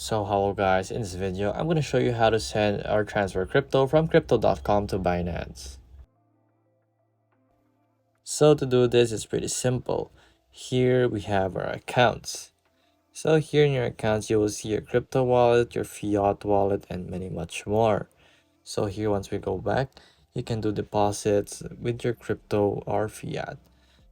So hello guys, in this video I'm going to show you how to send or transfer crypto from crypto.com to Binance. So to do this it's pretty simple. Here we have our accounts. So here in your accounts you will see your crypto wallet, your fiat wallet, and many much more. So here once we go back, you can do deposits with your crypto or fiat.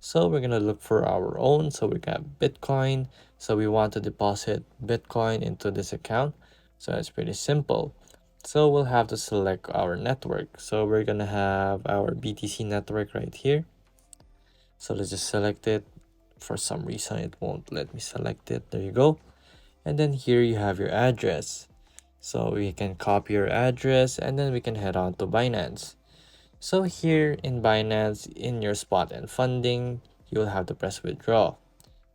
So we're gonna look for our own. So we got Bitcoin. So we want to deposit Bitcoin into this account. So it's pretty simple. So we'll have to select our network. So we're gonna have our BTC network right here. So let's just select it. For some reason it won't let me select it. There you go. And then here you have your address. So we can copy your address and then we can head on to Binance. So here in Binance, in your spot and funding, you'll have to press withdraw.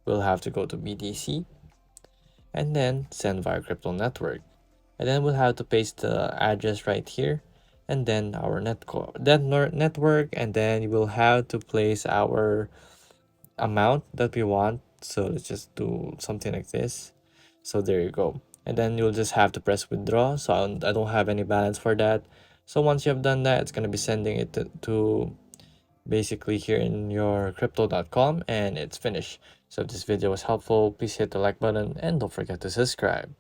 We'll have to go to BTC and then send via crypto network. And then we'll have to paste the address right here and then our network, and then we'll have to place our amount that we want. So let's just do something like this. So there you go. And then you'll just have to press withdraw. So I don't have any balance for that. So once you have done that, it's going to be sending it to basically here in your crypto.com, and it's finished. So if this video was helpful, please hit the like button and don't forget to subscribe.